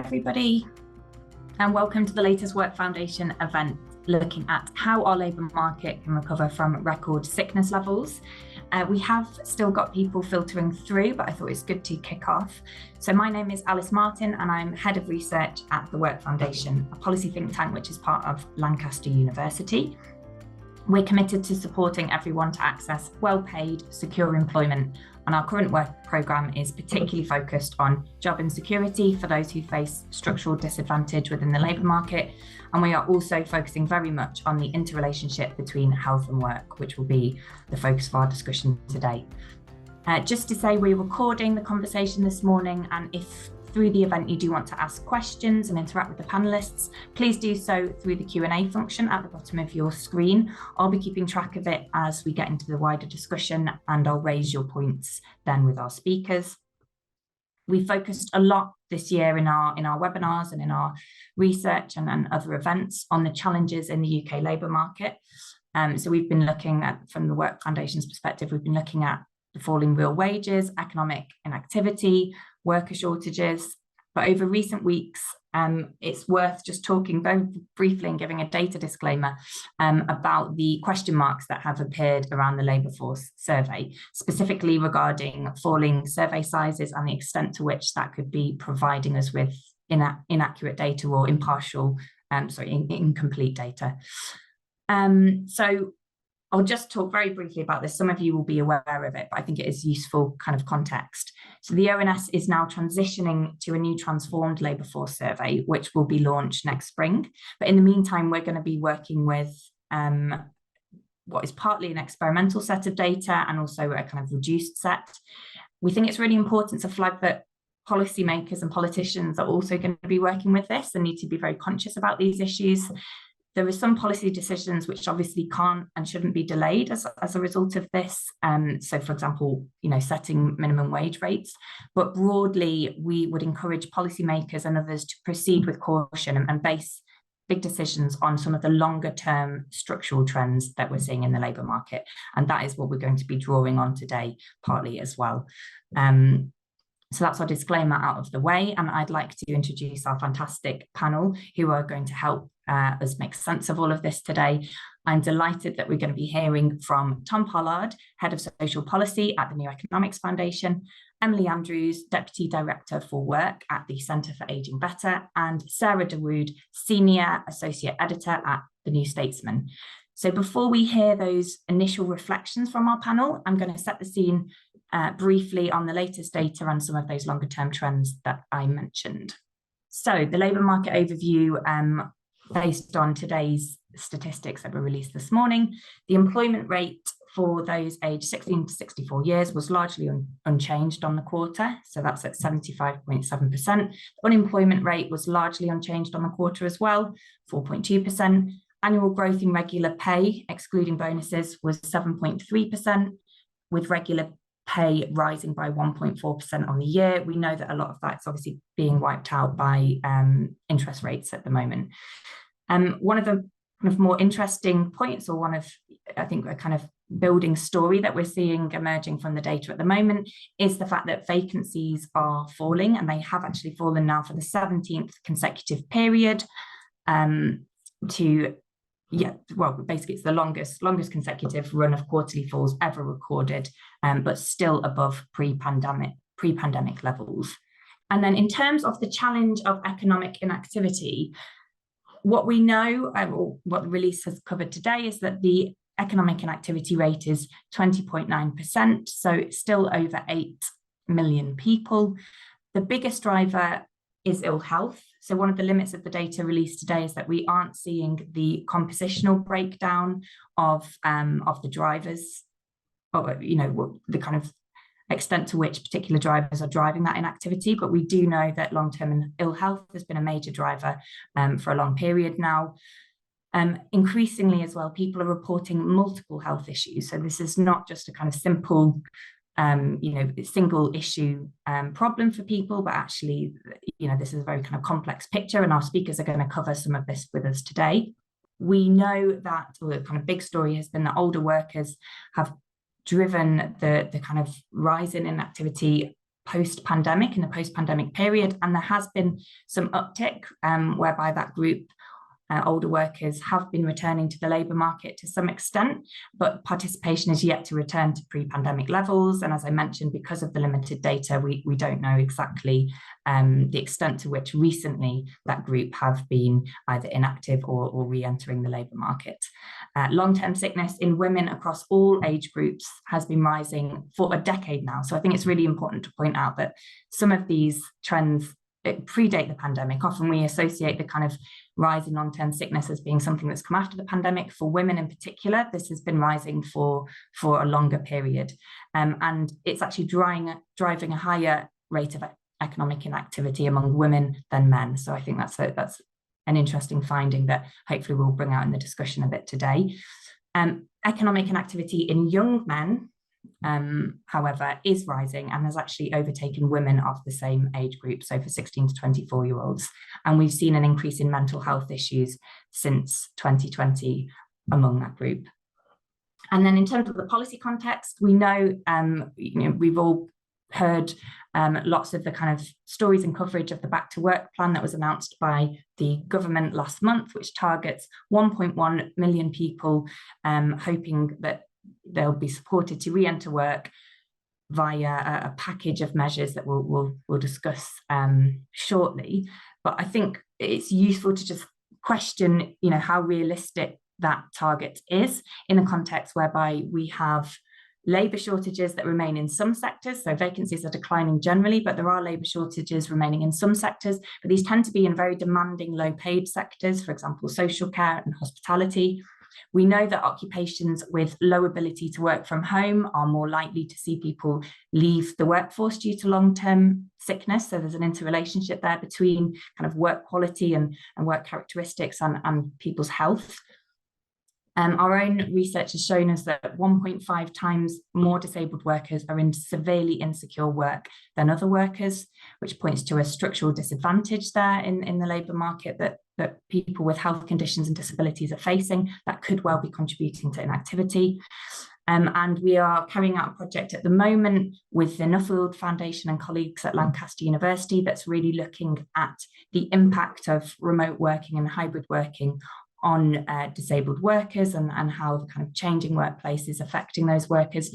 everybody, and welcome to the latest Work Foundation event looking at how our labour market can recover from record sickness levels. We have still got people filtering through, but I thought it's good to kick off. So my name is Alice Martin and I'm Head of Research at the Work Foundation, a policy think tank which is part of Lancaster University. We're committed to supporting everyone to access well-paid, secure employment, and our current work programme is particularly focused on job insecurity for those who face structural disadvantage within the labour market, and we are also focusing very much on the interrelationship between health and work, which will be the focus of our discussion today. Just to say, we're recording the conversation this morning, and if through the event you do want to ask questions and interact with the panelists, please do so through the Q&A function at the bottom of your screen. I'll be keeping track of it as we get into the wider discussion, and I'll raise your points then with our speakers. We focused a lot this year in our webinars and in our research and other events on the challenges in the UK labour market. So we've been looking at, from the Work Foundation's perspective, we've been looking at the falling real wages, economic inactivity, worker shortages. But over recent weeks, it's worth just talking very briefly and giving a data disclaimer about the question marks that have appeared around the labour force survey, specifically regarding falling survey sizes and the extent to which that could be providing us with inaccurate data or incomplete data. So I'll just talk very briefly about this. Some of you will be aware of it, but I think it is useful kind of context. So the ONS is now transitioning to a new transformed labour force survey, which will be launched next spring. But in the meantime, we're going to be working with what is partly an experimental set of data and also a kind of reduced set. We think it's really important to flag that policymakers and politicians are also going to be working with this and need to be very conscious about these issues. There are some policy decisions which obviously can't and shouldn't be delayed as a result of this. So, for example, setting minimum wage rates. But broadly, we would encourage policymakers and others to proceed with caution and base big decisions on some of the longer term structural trends that we're seeing in the labour market. And that is what we're going to be drawing on today, partly as well. So that's our disclaimer out of the way, and I'd like to introduce our fantastic panel who are going to help us make sense of all of this today. I'm delighted that we're going to be hearing from Tom Pollard, Head of Social Policy at the New Economics Foundation, Emily Andrews, Deputy Director for Work at the Centre for Ageing Better, and Sarah Dawood, Senior Associate Editor at the New Statesman. So before we hear those initial reflections from our panel, I'm going to set the scene briefly on the latest data and some of those longer term trends that I mentioned. So the labour market overview, based on today's statistics that were released this morning, the employment rate for those aged 16 to 64 years was largely unchanged on the quarter. So that's at 75.7%. The unemployment rate was largely unchanged on the quarter as well, 4.2%. Annual growth in regular pay, excluding bonuses, was 7.3%, with regular pay rising by 1.4% on the year. We know that a lot of that's obviously being wiped out by interest rates at the moment. One of the kind of more interesting points, or one of, I think, a kind of building story that we're seeing emerging from the data at the moment, is the fact that vacancies are falling, and they have actually fallen now for the 17th consecutive period. Basically it's the longest consecutive run of quarterly falls ever recorded, but still above pre-pandemic levels. And then in terms of the challenge of economic inactivity, what we know, or what the release has covered today, is that the economic inactivity rate is 20.9%, so it's still over 8 million people. The biggest driver is ill health. So one of the limits of the data released today is that we aren't seeing the compositional breakdown of the drivers, or the kind of extent to which particular drivers are driving that inactivity. But we do know that long-term ill health has been a major driver for a long period now. Increasingly as well, people are reporting multiple health issues. So this is not just a kind of simple single issue problem for people, but actually, this is a very kind of complex picture, and our speakers are going to cover some of this with us today. We know that the kind of big story has been that older workers have driven the kind of rise in inactivity post-pandemic, in the post-pandemic period, and there has been some uptick whereby that group, older workers, have been returning to the labour market to some extent, but participation is yet to return to pre-pandemic levels. And as I mentioned, because of the limited data, we don't know exactly the extent to which recently that group have been either inactive or re-entering the labour market. Long-term sickness in women across all age groups has been rising for a decade now. So I think it's really important to point out that some of these trends predate the pandemic. Often we associate the kind of rise in long-term sickness as being something that's come after the pandemic. For women in particular, this has been rising for a longer period. And it's actually driving a higher rate of economic inactivity among women than men. So I think that's an interesting finding that hopefully we'll bring out in the discussion a bit today. Economic inactivity in young men, however, is rising and has actually overtaken women of the same age group, so for 16 to 24-year-olds. And we've seen an increase in mental health issues since 2020 among that group. And then in terms of the policy context, we know, we've all heard lots of the kind of stories and coverage of the Back to Work plan that was announced by the government last month, which targets 1.1 million people, hoping that they'll be supported to re-enter work via a package of measures that we'll discuss shortly. But I think it's useful to just question, how realistic that target is in a context whereby we have labour shortages that remain in some sectors. So vacancies are declining generally, but there are labour shortages remaining in some sectors. But these tend to be in very demanding, low-paid sectors, for example, social care and hospitality. We know that occupations with low ability to work from home are more likely to see people leave the workforce due to long-term sickness. So there's an interrelationship there between kind of work quality and work characteristics and people's health. Our own research has shown us that 1.5 times more disabled workers are in severely insecure work than other workers, which points to a structural disadvantage there in the labour market that people with health conditions and disabilities are facing that could well be contributing to inactivity. And we are carrying out a project at the moment with the Nuffield Foundation and colleagues at Lancaster University that's really looking at the impact of remote working and hybrid working on disabled workers and how the kind of changing workplace is affecting those workers.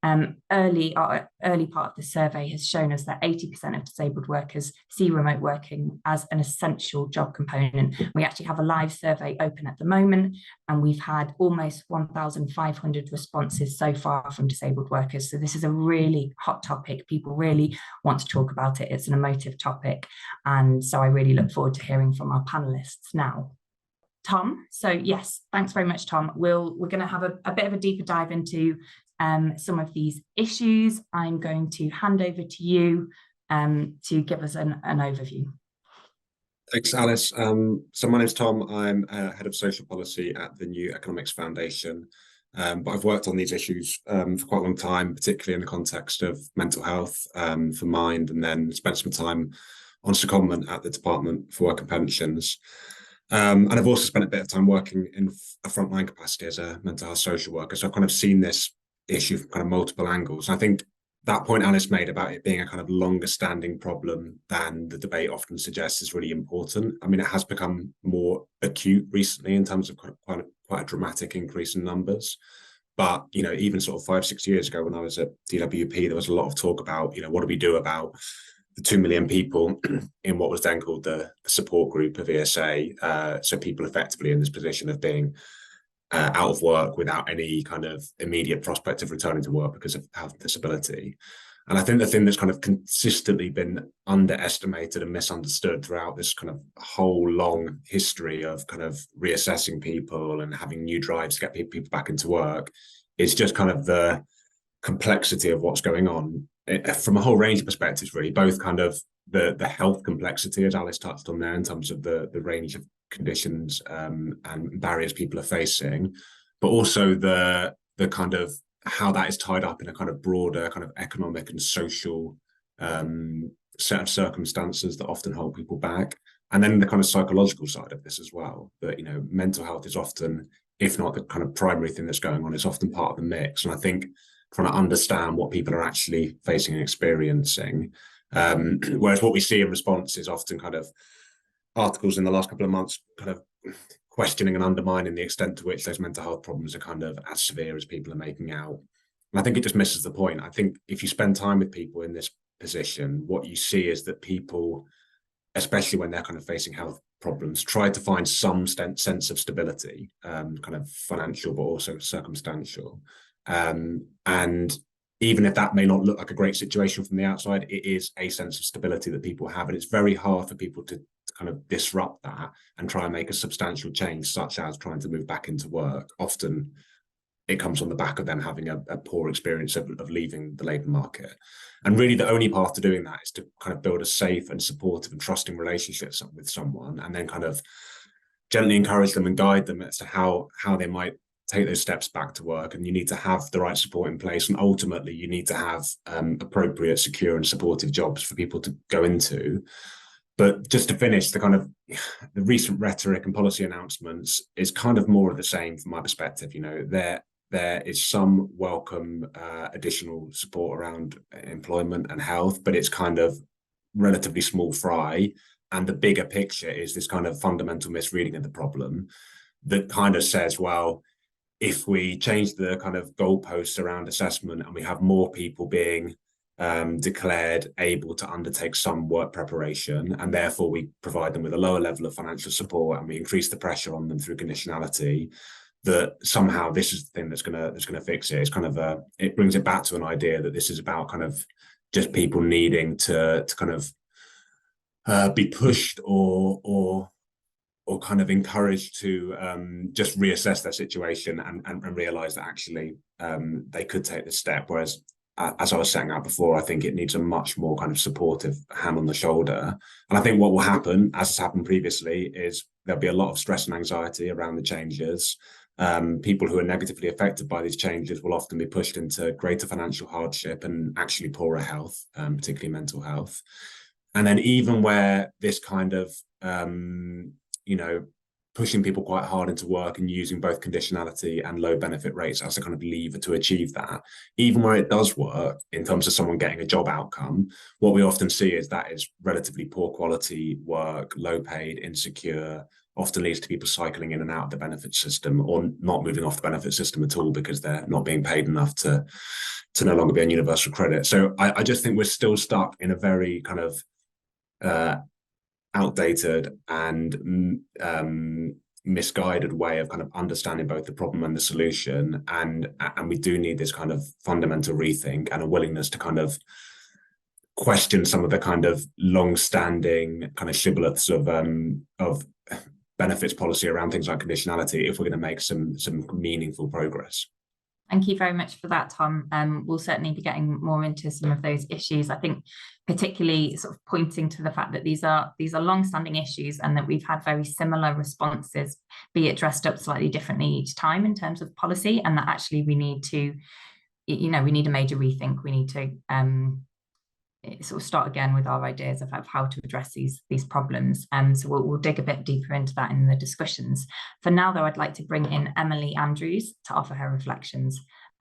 Early part of the survey has shown us that 80% of disabled workers see remote working as an essential job component. We actually have a live survey open at the moment, and we've had almost 1,500 responses so far from disabled workers. So this is a really hot topic. People really want to talk about it. It's an emotive topic. And so I really look forward to hearing from our panelists now. Tom, so yes, thanks very much, Tom. We're going to have a bit of a deeper dive into some of these issues. I'm going to hand over to you to give us an overview. Thanks, Alice. So my name's Tom. I'm Head of Social Policy at the New Economics Foundation. But I've worked on these issues for quite a long time, particularly in the context of mental health for Mind, and then spent some time on secondment at the Department for Work and Pensions. And I've also spent a bit of time working in a frontline capacity as a mental health social worker. So I've kind of seen this issue from kind of multiple angles. I think that point Alice made about it being a kind of longer standing problem than the debate often suggests is really important. I mean, it has become more acute recently in terms of quite a dramatic increase in numbers. But, even sort of 5-6 years ago when I was at DWP, there was a lot of talk about, what do we do about the 2 million people in what was then called the support group of ESA. So people effectively in this position of being out of work without any kind of immediate prospect of returning to work because of health and disability. And I think the thing that's kind of consistently been underestimated and misunderstood throughout this kind of whole long history of kind of reassessing people and having new drives to get people back into work is just kind of the complexity of what's going on from a whole range of perspectives, really, both kind of the health complexity, as Alice touched on there, in terms of the range of conditions and barriers people are facing, but also the kind of how that is tied up in a kind of broader kind of economic and social set of circumstances that often hold people back. And then the kind of psychological side of this as well, that, mental health is often, if not the kind of primary thing that's going on, it's often part of the mix. And I think trying to understand what people are actually facing and experiencing. Whereas what we see in response is often kind of articles in the last couple of months kind of questioning and undermining the extent to which those mental health problems are kind of as severe as people are making out. And I think it just misses the point. I think if you spend time with people in this position, what you see is that people, especially when they're kind of facing health problems, try to find some sense of stability, kind of financial, but also circumstantial. And even if that may not look like a great situation from the outside, it is a sense of stability that people have. And it's very hard for people to kind of disrupt that and try and make a substantial change, such as trying to move back into work. Often it comes on the back of them having a poor experience of leaving the labour market. And really the only path to doing that is to kind of build a safe and supportive and trusting relationship with someone, and then kind of gently encourage them and guide them as to how they might take those steps back to work. And you need to have the right support in place, and ultimately you need to have appropriate, secure and supportive jobs for people to go into. But just to finish, the recent rhetoric and policy announcements is kind of more of the same from my perspective. You know, there is some welcome additional support around employment and health, but it's kind of relatively small fry. And the bigger picture is this kind of fundamental misreading of the problem that kind of says, well, if we change the kind of goalposts around assessment and we have more people being declared able to undertake some work preparation, and therefore we provide them with a lower level of financial support and we increase the pressure on them through conditionality, that somehow this is the thing that's gonna fix it. It's kind of it brings it back to an idea that this is about kind of just people needing to kind of be pushed or kind of encouraged to just reassess their situation and realize that actually they could take this step. Whereas as I was saying out before, I think it needs a much more kind of supportive hand on the shoulder. And I think what will happen, as has happened previously, is there'll be a lot of stress and anxiety around the changes. People who are negatively affected by these changes will often be pushed into greater financial hardship and actually poorer health, particularly mental health. And then even where this kind of, pushing people quite hard into work and using both conditionality and low benefit rates as a kind of lever to achieve that, even where it does work in terms of someone getting a job outcome, what we often see is that is relatively poor quality work, low paid, insecure, often leads to people cycling in and out of the benefit system or not moving off the benefit system at all because they're not being paid enough to no longer be on universal credit. So I just think we're still stuck in a very kind of outdated and misguided way of kind of understanding both the problem and the solution, and we do need this kind of fundamental rethink and a willingness to kind of question some of the kind of long-standing kind of shibboleths of benefits policy around things like conditionality if we're going to make some meaningful progress. Thank you very much for that, Tom. We'll certainly be getting more into some of those issues. I think particularly sort of pointing to the fact that these are long-standing issues and that we've had very similar responses, be it dressed up slightly differently each time in terms of policy, and that actually we need to, we need a major rethink. We need to sort of start again with our ideas of how to address these problems. So we'll dig a bit deeper into that in the discussions. For now, though, I'd like to bring in Emily Andrews to offer her reflections.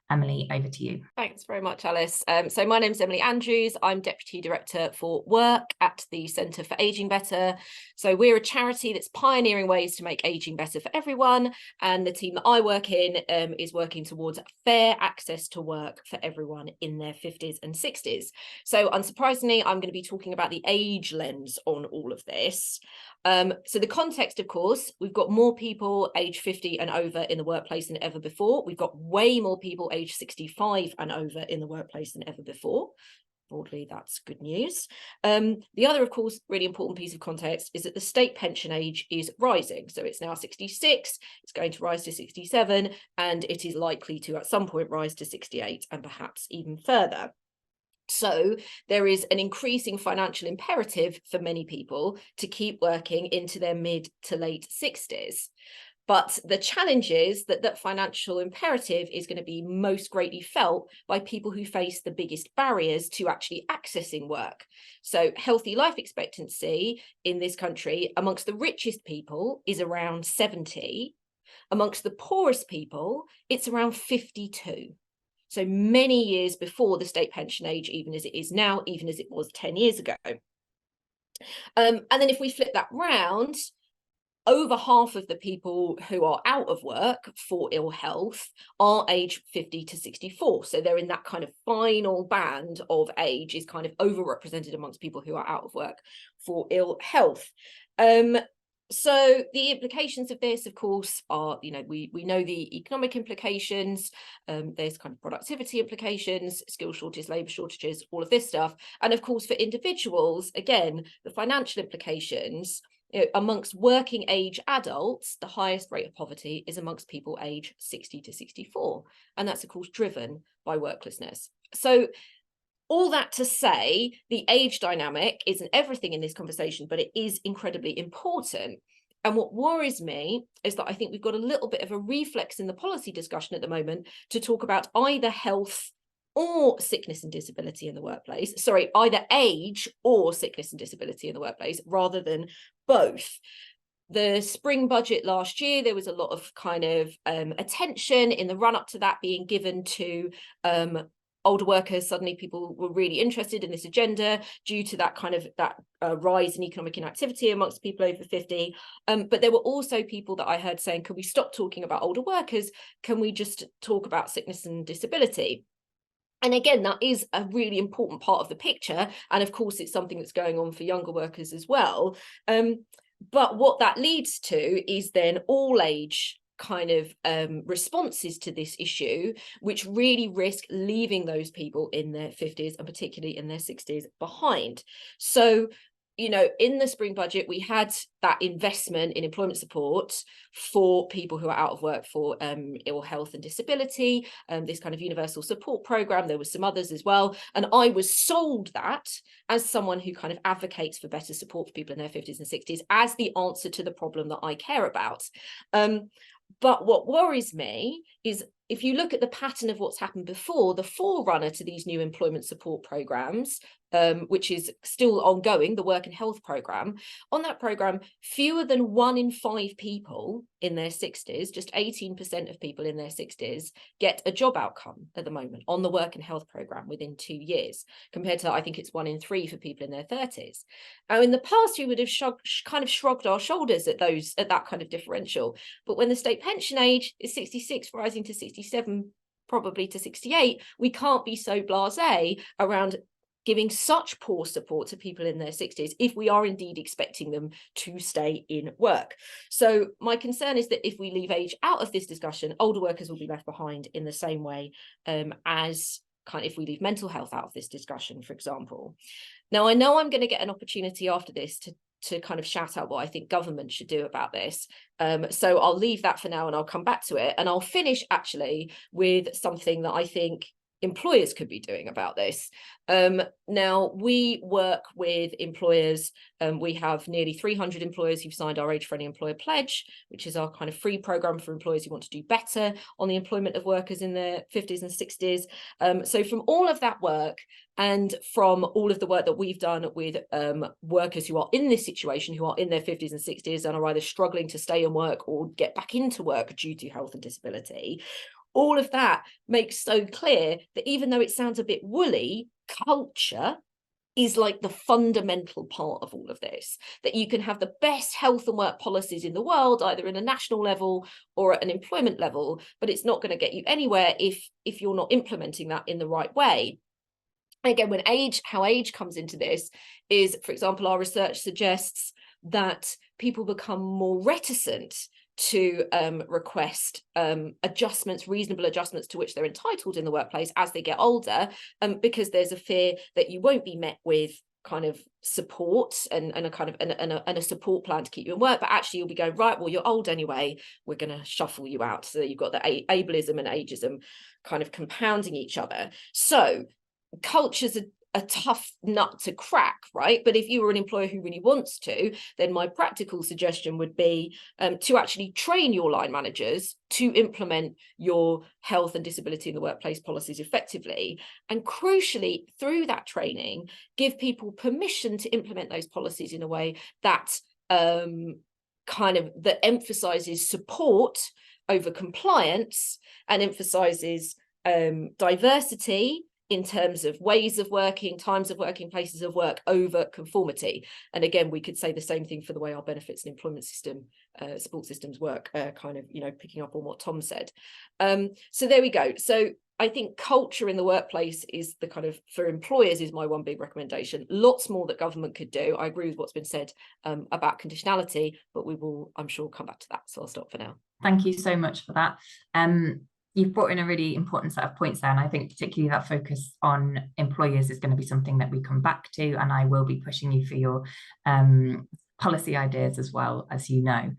Emily, over to you. Thanks very much, Alice. So my name's Emily Andrews. I'm Deputy Director for Work at the Centre for Ageing Better. So we're a charity that's pioneering ways to make ageing better for everyone. And the team that I work in is working towards fair access to work for everyone in their 50s and 60s. So unsurprisingly, I'm going to be talking about the age lens on all of this. So the context, of course, we've got more people age 50 and over in the workplace than ever before. We've got way more people age 65 and over in the workplace than ever before. Broadly, that's good news. The other, of course, really important piece of context is that the state pension age is rising. So it's now 66, it's going to rise to 67, and it is likely to at some point rise to 68 and perhaps even further. So there is an increasing financial imperative for many people to keep working into their mid to late 60s. But the challenge is that that financial imperative is going to be most greatly felt by people who face the biggest barriers to actually accessing work. So healthy life expectancy in this country amongst the richest people is around 70. Amongst the poorest people, it's around 52. So many years before the state pension age, even as it is now, even as it was 10 years ago. And then if we flip that round, over half of the people who are out of work for ill health are age 50 to 64. So they're in that kind of final band of age, is kind of overrepresented amongst people who are out of work for ill health. So the implications of this, of course, are, you know, we know the economic implications. There's kind of productivity implications, skill shortages, labour shortages, all of this stuff. And of course, for individuals, again, the financial implications. You know, amongst working age adults, the highest rate of poverty is amongst people age 60 to 64. And that's, of course, driven by worklessness. So all that to say, the age dynamic isn't everything in this conversation, but it is incredibly important. And what worries me is that I think we've got a little bit of a reflex in the policy discussion at the moment to talk about either health or sickness and disability in the workplace, sorry, either age or sickness and disability in the workplace, rather than both. The spring budget last year, there was a lot of kind of attention in the run up to that being given to older workers. Suddenly people were really interested in this agenda due to that kind of rise in economic inactivity amongst people over 50. But there were also people that I heard saying, can we stop talking about older workers? Can we just talk about sickness and disability? And again, that is a really important part of the picture. And of course, it's something that's going on for younger workers as well. But what that leads to is then all age kind of responses to this issue, which really risk leaving those people in their 50s and particularly in their 60s behind. So, you know, in the spring budget, we had that investment in employment support for people who are out of work for ill health and disability, this kind of universal support program. There were some others as well. And I was sold that as someone who kind of advocates for better support for people in their 50s and 60s as the answer to the problem that I care about. But what worries me is if you look at the pattern of what's happened before, the forerunner to these new employment support programs, which is still ongoing, the work and health program, on that program, fewer than 1 in 5 people in their 60s, just 18% of people in their 60s, get a job outcome at the moment on the work and health program within 2 years, compared to, I think it's 1 in 3 for people in their 30s. Now, in the past, we would have kind of shrugged our shoulders at that kind of differential. But when the state pension age is 66, rising to 67, probably to 68, we can't be so blasé around giving such poor support to people in their 60s if we are indeed expecting them to stay in work. So my concern is that if we leave age out of this discussion, older workers will be left behind in the same way as kind of if we leave mental health out of this discussion, for example. Now, I know I'm going to get an opportunity after this to kind of shout out what I think government should do about this. So I'll leave that for now and I'll come back to it. And I'll finish actually with something that I think employers could be doing about this. Now, we work with employers. We have nearly 300 employers who've signed our Age Friendly Employer Pledge, which is our kind of free program for employers who want to do better on the employment of workers in their 50s and 60s. So from all of that work and from all of the work that we've done with workers who are in this situation, who are in their 50s and 60s and are either struggling to stay in work or get back into work due to health and disability, all of that makes so clear that even though it sounds a bit woolly, culture is like the fundamental part of all of this, that you can have the best health and work policies in the world, either in a national level or at an employment level, but it's not going to get you anywhere if you're not implementing that in the right way. Again, how age comes into this is, for example, our research suggests that people become more reticent to request reasonable adjustments to which they're entitled in the workplace as they get older, because there's a fear that you won't be met with kind of support and a support plan to keep you in work, but actually you'll be going, right, well, you're old anyway, we're going to shuffle you out. So you've got the ableism and ageism kind of compounding each other. So culture's a tough nut to crack, right? But if you were an employer who really wants to, then my practical suggestion would be to actually train your line managers to implement your health and disability in the workplace policies effectively. And crucially, through that training, give people permission to implement those policies in a way that that emphasizes support over compliance and emphasizes diversity in terms of ways of working, times of working, places of work over conformity. And again, we could say the same thing for the way our benefits and employment system, support systems work, kind of, picking up on what Tom said. So there we go. So I think culture in the workplace is the kind of, for employers, is my one big recommendation. Lots more that government could do. I agree with what's been said about conditionality, but we will, I'm sure, come back to that. So I'll stop for now. Thank you so much for that. You've brought in a really important set of points there, and I think particularly that focus on employers is going to be something that we come back to, and I will be pushing you for your policy ideas as well, as you know.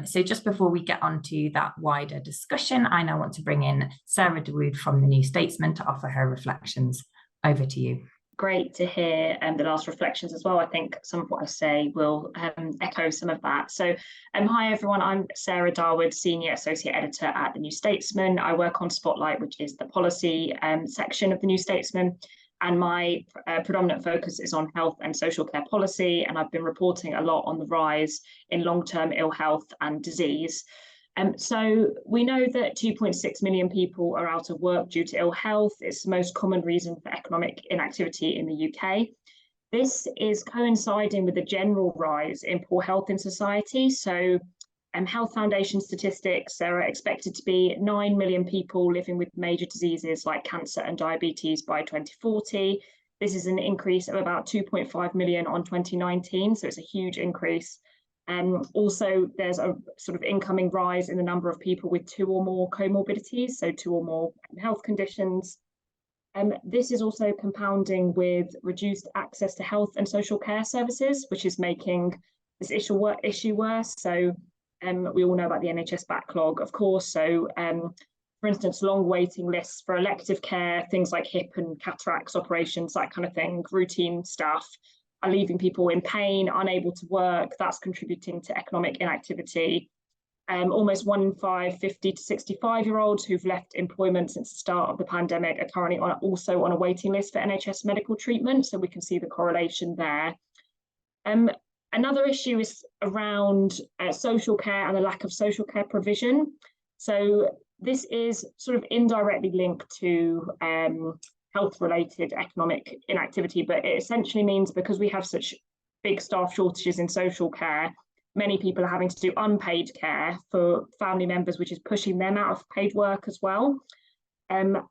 So just before we get on to that wider discussion, I now want to bring in Sarah Dawood from the New Statesman to offer her reflections. Over to you. Great to hear the last reflections as well. I think some of what I say will echo some of that. So hi everyone, I'm Sarah Dawood, Senior Associate Editor at the New Statesman. I work on Spotlight, which is the policy section of the New Statesman, and my predominant focus is on health and social care policy, and I've been reporting a lot on the rise in long-term ill health and disease. So we know that 2.6 million people are out of work due to ill health. It's the most common reason for economic inactivity in the UK. This is coinciding with the general rise in poor health in society. So Health Foundation statistics, there are expected to be 9 million people living with major diseases like cancer and diabetes by 2040. This is an increase of about 2.5 million on 2019, so it's a huge increase. Also, there's a sort of incoming rise in the number of people with 2 or more comorbidities, so 2 or more health conditions. This is also compounding with reduced access to health and social care services, which is making this issue worse. So we all know about the NHS backlog, of course. So for instance, long waiting lists for elective care, things like hip and cataracts operations, that kind of thing, routine stuff, are leaving people in pain, unable to work. That's contributing to economic inactivity. Almost 1 in 5 50 to 65-year-olds who've left employment since the start of the pandemic are currently also on a waiting list for NHS medical treatment, so we can see the correlation there. Another issue is around social care and the lack of social care provision. So this is sort of indirectly linked to health-related economic inactivity, but it essentially means because we have such big staff shortages in social care, many people are having to do unpaid care for family members, which is pushing them out of paid work as well. And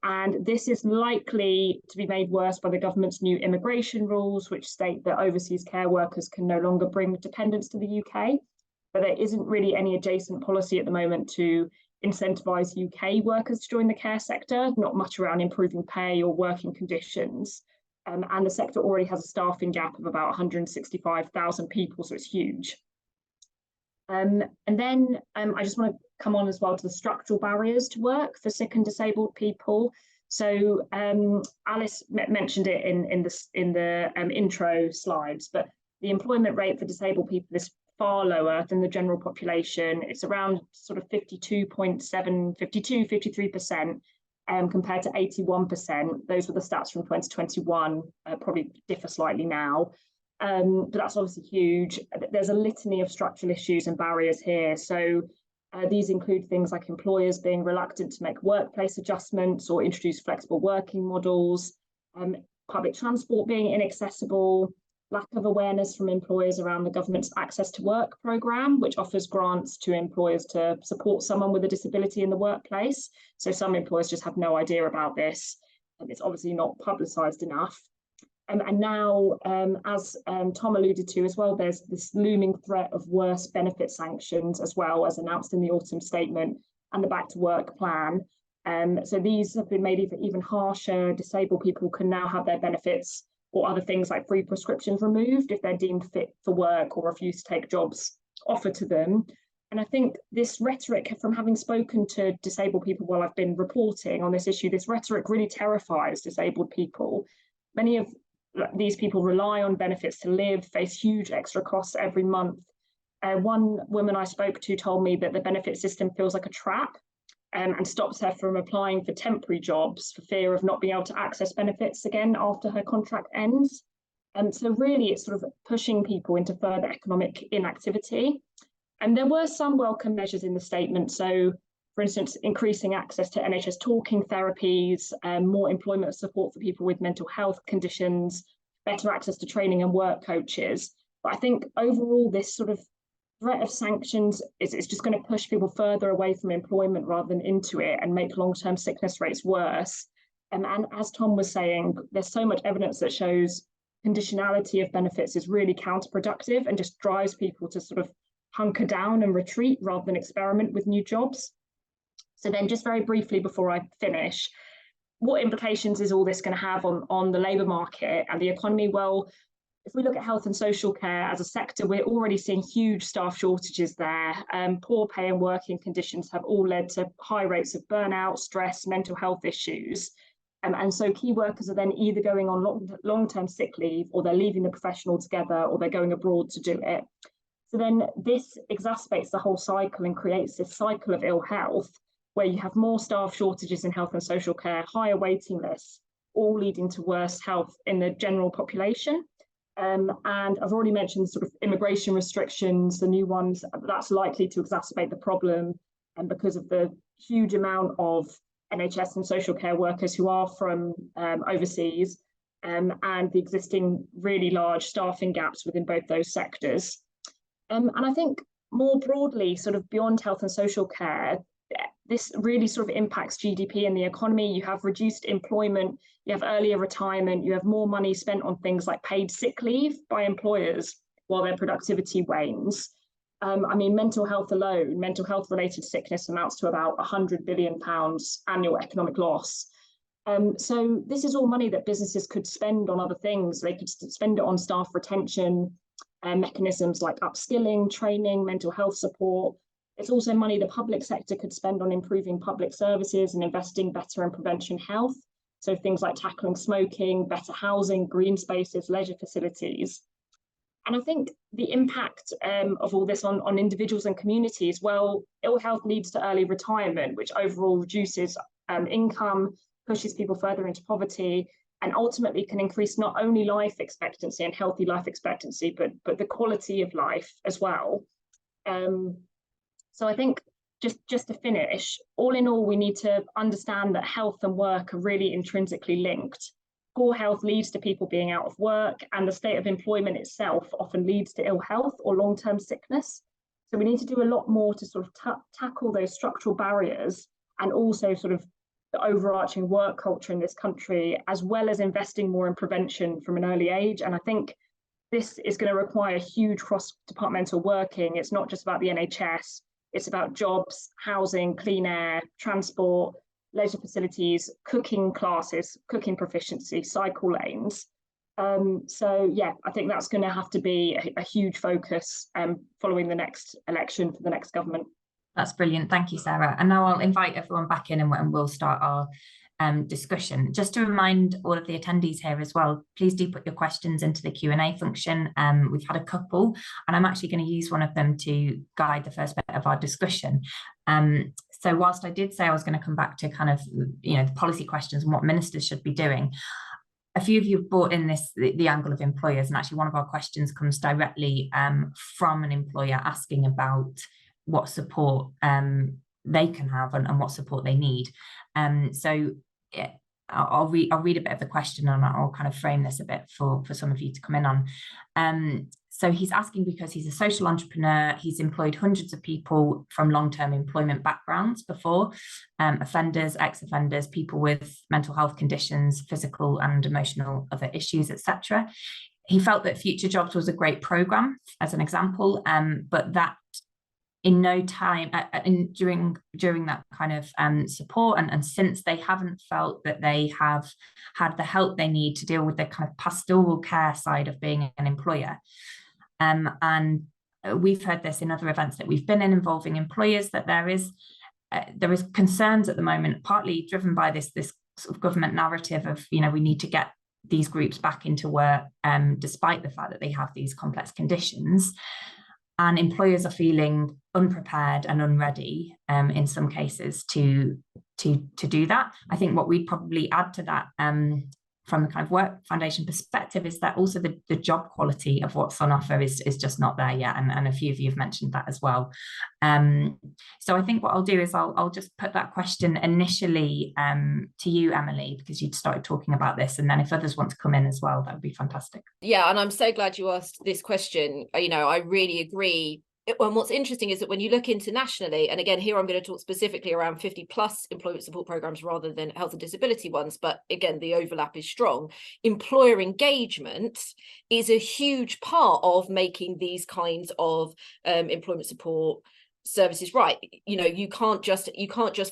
this is likely to be made worse by the government's new immigration rules, which state that overseas care workers can no longer bring dependents to the UK. But there isn't really any adjacent policy at the moment to incentivise UK workers to join the care sector, not much around improving pay or working conditions. And the sector already has a staffing gap of about 165,000 people, so it's huge. And then I just want to come on as well to the structural barriers to work for sick and disabled people. So Alice mentioned it in the intro slides, but the employment rate for disabled people is far lower than the general population. It's around sort of 53% compared to 81%. Those were the stats from 2021, probably differ slightly now. But that's obviously huge. There's a litany of structural issues and barriers here. So these include things like employers being reluctant to make workplace adjustments or introduce flexible working models, public transport being inaccessible, lack of awareness from employers around the government's Access to Work programme, which offers grants to employers to support someone with a disability in the workplace. So some employers just have no idea about this. It's obviously not publicised enough. And now, as Tom alluded to as well, there's this looming threat of worse benefit sanctions as well, as announced in the autumn statement and the Back to Work plan. So these have been made even harsher. Disabled people can now have their benefits or other things like free prescriptions removed if they're deemed fit for work or refuse to take jobs offered to them. And I think this rhetoric, from having spoken to disabled people while I've been reporting on this issue, this rhetoric really terrifies disabled people. Many of these people rely on benefits to live, face huge extra costs every month. One woman I spoke to told me that the benefit system feels like a trap and stops her from applying for temporary jobs for fear of not being able to access benefits again after her contract ends. And so really it's sort of pushing people into further economic inactivity. And there were some welcome measures in the statement. So For instance, increasing access to NHS talking therapies, more employment support for people with mental health conditions, better access to training and work coaches. But I think overall, this sort of threat of sanctions is just going to push people further away from employment rather than into it, and make long-term sickness rates worse. And as Tom was saying, there's so much evidence that shows conditionality of benefits is really counterproductive and just drives people to sort of hunker down and retreat rather than experiment with new jobs. So then, just very briefly before I finish, what implications is all this going to have on the labour market and the economy? Well, if we look at health and social care as a sector, we're already seeing huge staff shortages there. Poor pay and working conditions have all led to high rates of burnout, stress, mental health issues. And so key workers are then either going on long-term sick leave, or they're leaving the profession altogether, or they're going abroad to do it. So then this exacerbates the whole cycle and creates this cycle of ill health, where you have more staff shortages in health and social care, higher waiting lists, all leading to worse health in the general population. And I've already mentioned sort of immigration restrictions, the new ones, that's likely to exacerbate the problem, and because of the huge amount of NHS and social care workers who are from overseas, and the existing really large staffing gaps within both those sectors. And I think more broadly, sort of beyond health and social care, this really sort of impacts GDP and the economy. You have reduced employment, you have earlier retirement, you have more money spent on things like paid sick leave by employers while their productivity wanes. I mean, mental health alone, mental health related sickness amounts to about £100 billion annual economic loss. So this is all money that businesses could spend on other things. They could spend it on staff retention, mechanisms like upskilling, training, mental health support. It's also money the public sector could spend on improving public services and investing better in prevention health. So things like tackling smoking, better housing, green spaces, leisure facilities. And I think the impact of all this on individuals and communities, well, ill health leads to early retirement, which overall reduces income, pushes people further into poverty, and ultimately can increase not only life expectancy and healthy life expectancy, but the quality of life as well. So I think just to finish, all in all, we need to understand that health and work are really intrinsically linked. Poor health leads to people being out of work, and the state of employment itself often leads to ill health or long-term sickness. So we need to do a lot more to sort of tackle those structural barriers, and also sort of the overarching work culture in this country, as well as investing more in prevention from an early age. And I think this is going to require huge cross-departmental working. It's not just about the NHS, it's about jobs, housing, clean air, transport, leisure facilities, cooking classes, cooking proficiency, cycle lanes. So yeah, I think that's going to have to be a huge focus following the next election for the next government. That's brilliant. Thank you, Sarah. And now I'll invite everyone back in, and we'll start our discussion. Just to remind all of the attendees here as well, please do put your questions into the Q&A function. We've had a couple, and I'm actually going to use one of them to guide the first bit of our discussion. So whilst I did say I was going to come back to kind of, the policy questions and what ministers should be doing, a few of you have brought in the angle of employers, and actually one of our questions comes directly from an employer asking about what support they can have and what support they need. So yeah, I'll read a bit of the question, and I'll kind of frame this a bit for some of you to come in on. So he's asking because he's a social entrepreneur. He's employed hundreds of people from long-term employment backgrounds before, offenders, ex-offenders, people with mental health conditions, physical and emotional other issues, etc. He felt that Future Jobs was a great program, as an example, but that in no time during that kind of support and since, they haven't felt that they have had the help they need to deal with the kind of pastoral care side of being an employer. And we've heard this in other events that we've been in involving employers, that there is concerns at the moment, partly driven by this sort of government narrative of, we need to get these groups back into work, despite the fact that they have these complex conditions. And employers are feeling unprepared and unready in some cases to do that. I think what we'd probably add to that from the kind of Work Foundation perspective is that also the job quality of what's on offer is just not there yet, and a few of you have mentioned that as well. So I think what I'll do is I'll just put that question initially to you, Emily, because you'd started talking about this, and then if others want to come in as well, that would be fantastic. Yeah, and I'm so glad you asked this question. You know, I really agree. And what's interesting is that when you look internationally, and again, here I'm going to talk specifically around 50 plus employment support programs rather than health and disability ones, but again, the overlap is strong. Employer engagement is a huge part of making these kinds of employment support services right. You know, you can't just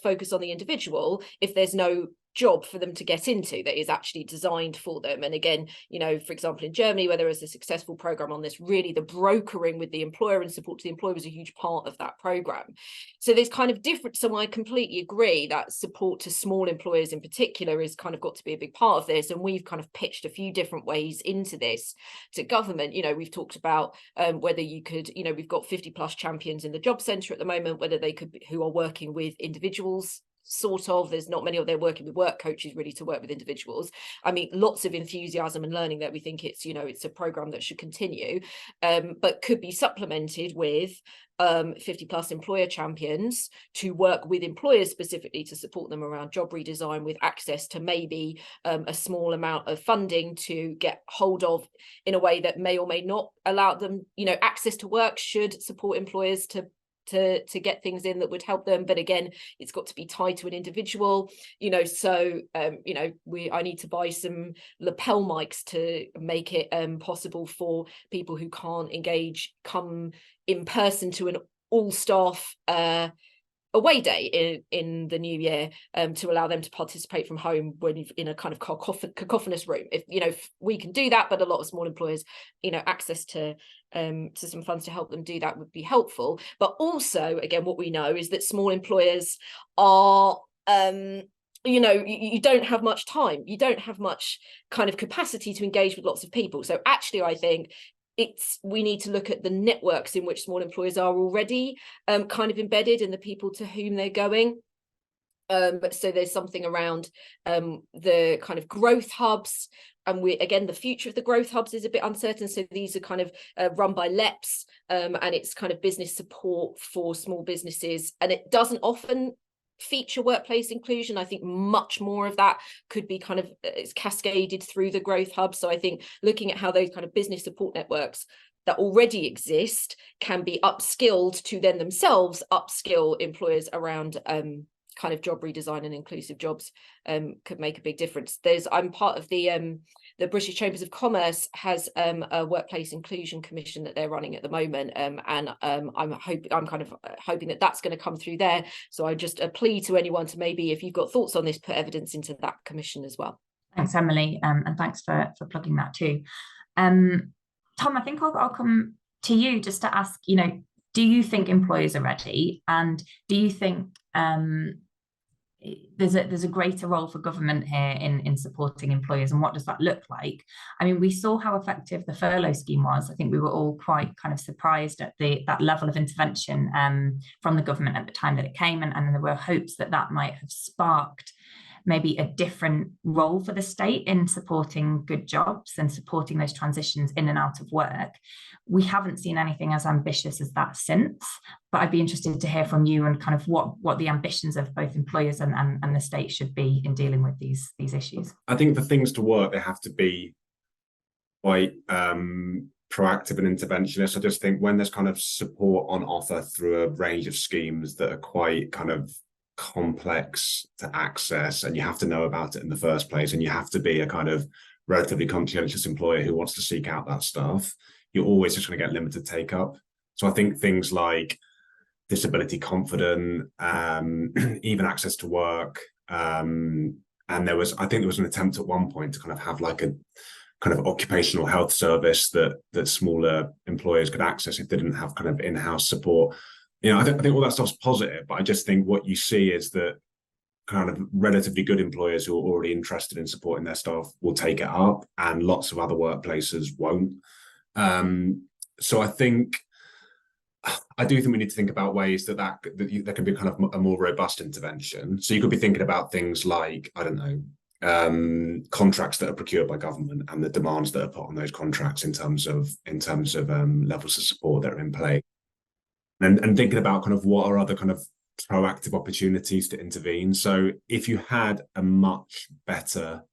focus on the individual if there's no job for them to get into that is actually designed for them. And again, you know, for example, in Germany, where there is a successful program on this, really the brokering with the employer and support to the employer was a huge part of that program. So there's kind of different, so I completely agree that support to small employers in particular is kind of got to be a big part of this. And we've kind of pitched a few different ways into this to government. You know, we've talked about whether you could, you know, we've got 50 plus champions in the job centre at the moment, whether they could be, who are working with individuals. Sort of, there's not many of them working with work coaches really to work with individuals. I mean, lots of enthusiasm and learning that we think it's, you know, it's a program that should continue, but could be supplemented with 50 plus employer champions to work with employers specifically to support them around job redesign, with access to maybe a small amount of funding to get hold of in a way that may or may not allow them, you know, access to work should support employers to get things in that would help them. But again, it's got to be tied to an individual, you know. So you know, I need to buy some lapel mics to make it possible for people who can't engage come in person to an all staff away day in the new year, to allow them to participate from home when in a kind of cacophonous room. If you know, if we can do that, but a lot of small employers, you know, access to some funds to help them do that would be helpful. But also, again, what we know is that small employers are you know, you don't have much time, you don't have much kind of capacity to engage with lots of people. So actually, I think we need to look at the networks in which small employers are already kind of embedded and the people to whom they're going. So there's something around the kind of growth hubs, and again, the future of the growth hubs is a bit uncertain. So these are kind of run by LEPs, and it's kind of business support for small businesses, and it doesn't often feature workplace inclusion. I think much more of that could be kind of it's cascaded through the growth hub. So I think looking at how those kind of business support networks that already exist can be upskilled to then themselves upskill employers around kind of job redesign and inclusive jobs could make a big difference. I'm part of the British Chambers of Commerce has a workplace inclusion commission that they're running at the moment, and I'm kind of hoping that that's going to come through there. So I just plea to anyone to maybe, if you've got thoughts on this, put evidence into that commission as well. Thanks, Emily, and thanks for plugging that too. Tom, I think I'll come to you just to ask, you know, do you think employers are ready, and do you think there's a greater role for government here in supporting employers, and what does that look like? I mean, we saw how effective the furlough scheme was. I think we were all quite kind of surprised at that level of intervention from the government at the time that it came, and there were hopes that might have sparked maybe a different role for the state in supporting good jobs and supporting those transitions in and out of work. We haven't seen anything as ambitious as that since, but I'd be interested to hear from you and kind of what the ambitions of both employers and the state should be in dealing with these issues. I think for things to work, they have to be quite proactive and interventionist. I just think when there's kind of support on offer through a range of schemes that are quite kind of complex to access, and you have to know about it in the first place, and you have to be a kind of relatively conscientious employer who wants to seek out that stuff, you're always just going to get limited take up. So I think things like disability confident, even access to work, and I think there was an attempt at one point to kind of have like a kind of occupational health service that smaller employers could access if they didn't have kind of in-house support. You know, I think all that stuff's positive, but I just think what you see is that kind of relatively good employers who are already interested in supporting their staff will take it up, and lots of other workplaces won't. So I do think we need to think about ways that there can be kind of a more robust intervention. So you could be thinking about things like, I don't know, contracts that are procured by government and the demands that are put on those contracts in terms of levels of support that are in play, and thinking about kind of what are other kind of proactive opportunities to intervene. So if you had a much better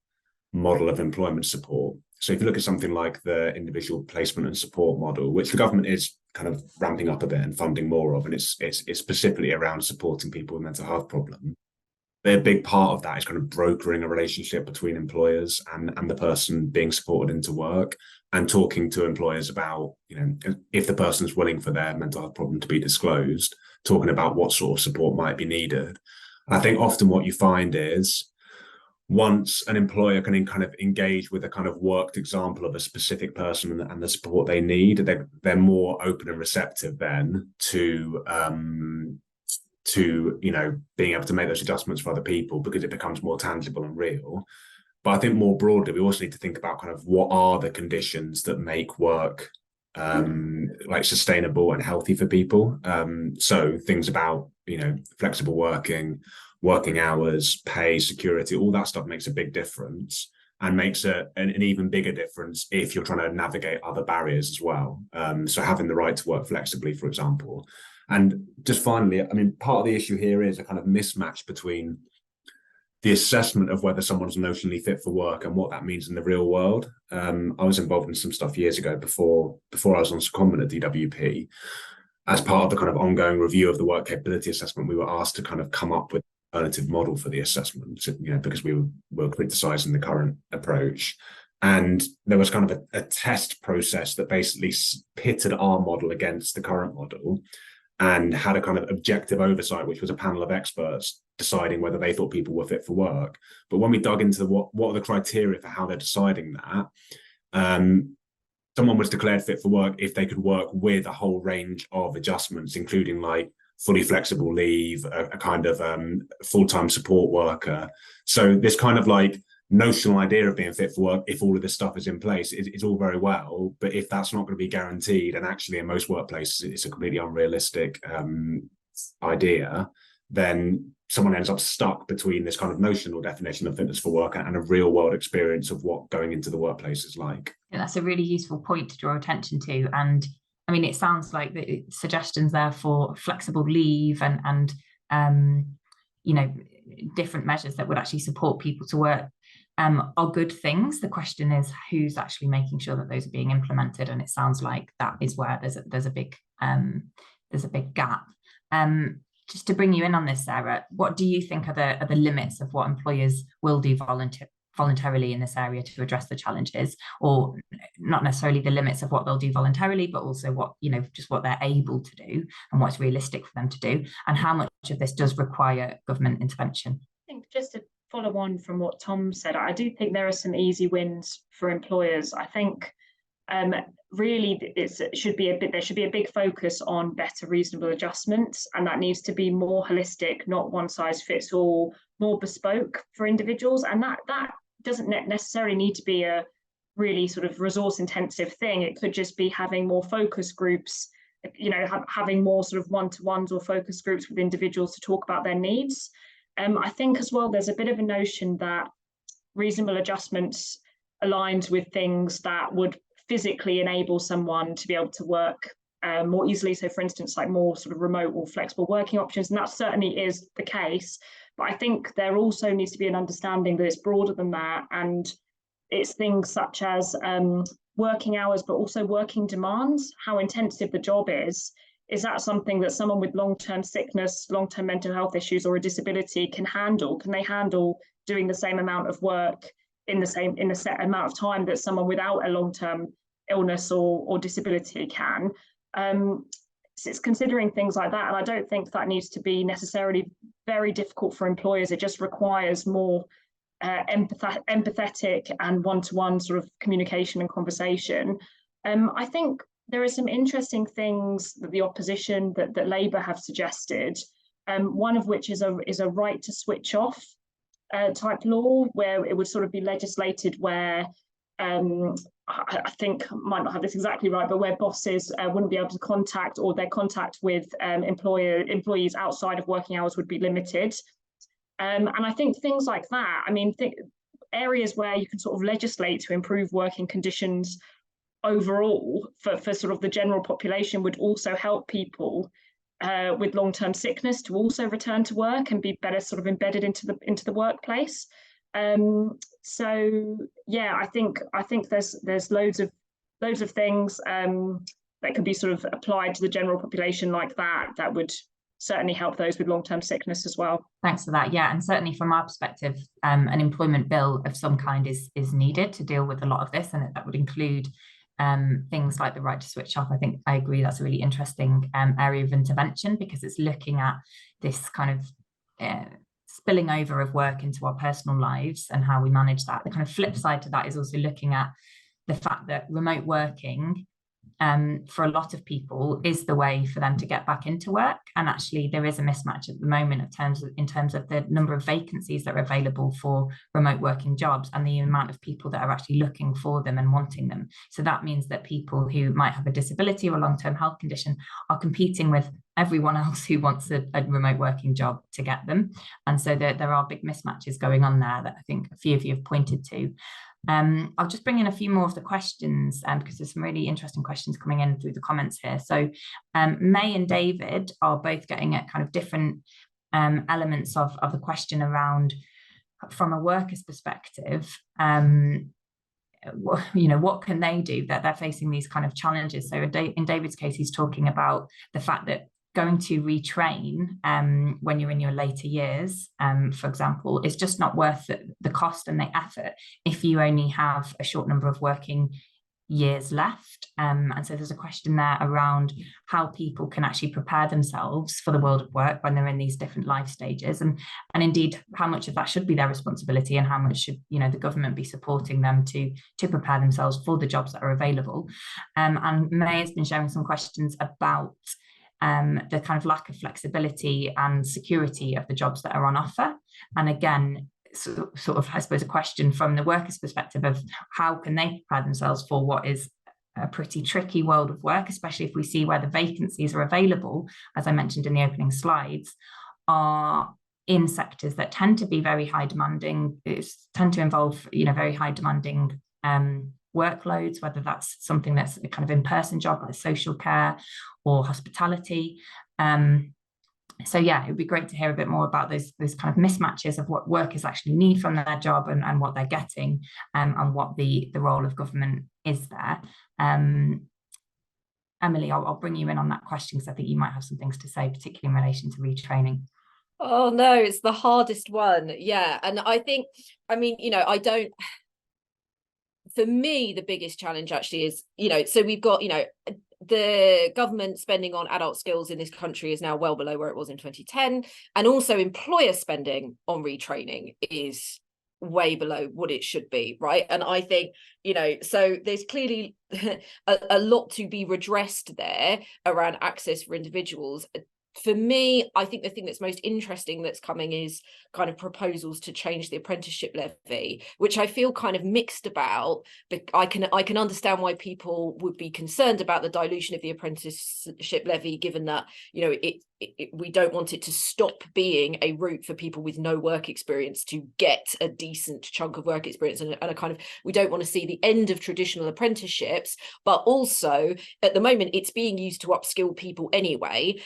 model of employment support, so if you look at something like the individual placement and support model, which the government is kind of ramping up a bit and funding more of, and it's specifically around supporting people with mental health problems, a big part of that is kind of brokering a relationship between employers and the person being supported into work, and talking to employers about, if the person's willing for their mental health problem to be disclosed, talking about what sort of support might be needed. I think often what you find is, once an employer can kind of engage with a kind of worked example of a specific person and the support they need, they're more open and receptive then to being able to make those adjustments for other people, because it becomes more tangible and real. But I think more broadly, we also need to think about kind of what are the conditions that make work like sustainable and healthy for people. So things about, flexible working hours, pay, security, all that stuff makes a big difference, and makes an even bigger difference if you're trying to navigate other barriers as well. So having the right to work flexibly, for example. And just finally, I mean, part of the issue here is a kind of mismatch between the assessment of whether someone's notionally fit for work and what that means in the real world. I was involved in some stuff years ago before I was on secondment at DWP. As part of the kind of ongoing review of the work capability assessment, we were asked to kind of come up with an alternative model for the assessment, because we were criticising the current approach. And there was kind of a test process that basically pitted our model against the current model, and had a kind of objective oversight, which was a panel of experts deciding whether they thought people were fit for work. But when we dug into what are the criteria for how they're deciding that, someone was declared fit for work if they could work with a whole range of adjustments, including like fully flexible leave, a kind of full-time support worker. So this kind of like notional idea of being fit for work, if all of this stuff is in place, it's all very well, but if that's not going to be guaranteed, and actually in most workplaces it's a completely unrealistic idea, then someone ends up stuck between this kind of notional definition of fitness for work and a real world experience of what going into the workplace is like. Yeah, that's a really useful point to draw attention to. And I mean, it sounds like the suggestions there for flexible leave and different measures that would actually support people to work are good things. The question is who's actually making sure that those are being implemented, and it sounds like that is where there's a big gap. Just to bring you in on this, Sarah, what do you think are the limits of what employers will do voluntarily in this area to address the challenges, or not necessarily the limits of what they'll do voluntarily, but also what just what they're able to do and what's realistic for them to do, and how much of this does require government intervention? I think just to follow on from what Tom said, I do think there are some easy wins for employers. I think really there should be a big focus on better reasonable adjustments, and that needs to be more holistic, not one size fits all, more bespoke for individuals. And that doesn't necessarily need to be a really sort of resource intensive thing. It could just be having more focus groups, having more sort of one-to-ones or focus groups with individuals to talk about their needs. I think as well, there's a bit of a notion that reasonable adjustments aligns with things that would physically enable someone to be able to work more easily. So for instance, like more sort of remote or flexible working options, and that certainly is the case. But I think there also needs to be an understanding that it's broader than that, and it's things such as working hours, but also working demands, how intensive the job is. Is that something that someone with long-term sickness, long-term mental health issues, or a disability can handle? Can they handle doing the same amount of work in a set amount of time that someone without a long-term illness or disability can? So it's considering things like that, and I don't think that needs to be necessarily very difficult for employers. It just requires more empathetic and one-to-one sort of communication and conversation. I think there are some interesting things that the opposition, that Labour have suggested, one of which is a right to switch off type law, where it would sort of be legislated where I think I might not have this exactly right, but where bosses wouldn't be able to contact, or their contact with employees outside of working hours would be limited. And I think things like that, I mean, areas where you can sort of legislate to improve working conditions overall for sort of the general population would also help people with long-term sickness to also return to work and be better sort of embedded into the workplace. So yeah, I think there's loads of things that can be sort of applied to the general population like that would certainly help those with long-term sickness as well. Thanks for that. Yeah, and certainly from our perspective, an employment bill of some kind is needed to deal with a lot of this, and that would include things like the right to switch off. I think I agree that's a really interesting area of intervention, because it's looking at this kind of spilling over of work into our personal lives and how we manage that. The kind of flip side to that is also looking at the fact that remote working for a lot of people is the way for them to get back into work. And actually there is a mismatch at the moment in terms of the number of vacancies that are available for remote working jobs and the amount of people that are actually looking for them and wanting them. So that means that people who might have a disability or a long-term health condition are competing with everyone else who wants a remote working job to get them. And so there are big mismatches going on there that I think a few of you have pointed to. I'll just bring in a few more of the questions because there's some really interesting questions coming in through the comments here. So May and David are both getting at kind of different elements of the question around, from a worker's perspective, what can they do that they're facing these kind of challenges. So in David's case, he's talking about the fact that going to retrain when you're in your later years, for example, is just not worth the cost and the effort if you only have a short number of working years left. And so there's a question there around how people can actually prepare themselves for the world of work when they're in these different life stages, and indeed how much of that should be their responsibility and how much should the government be supporting them to prepare themselves for the jobs that are available. And May has been sharing some questions about the kind of lack of flexibility and security of the jobs that are on offer. And again, sort of, I suppose, a question from the workers' perspective of how can they prepare themselves for what is a pretty tricky world of work, especially if we see where the vacancies are available, as I mentioned in the opening slides, are in sectors that tend to be very high demanding, tend to involve, very high demanding workloads, whether that's something that's a kind of in-person job like social care or hospitality. So yeah, it would be great to hear a bit more about those kind of mismatches of what workers actually need from their job and what they're getting, and what the role of government is there. Emily, I'll bring you in on that question because I think you might have some things to say, particularly in relation to retraining. Oh no, it's the hardest one. Yeah, and I think, for me, the biggest challenge actually is, so we've got, the government spending on adult skills in this country is now well below where it was in 2010. And also employer spending on retraining is way below what it should be, right? And I think, so there's clearly a lot to be redressed there around access for individuals. For me, I think the thing that's most interesting that's coming is kind of proposals to change the apprenticeship levy, which I feel kind of mixed about. But I can understand why people would be concerned about the dilution of the apprenticeship levy, given that we don't want it to stop being a route for people with no work experience to get a decent chunk of work experience, and a kind of, we don't want to see the end of traditional apprenticeships, but also at the moment it's being used to upskill people anyway.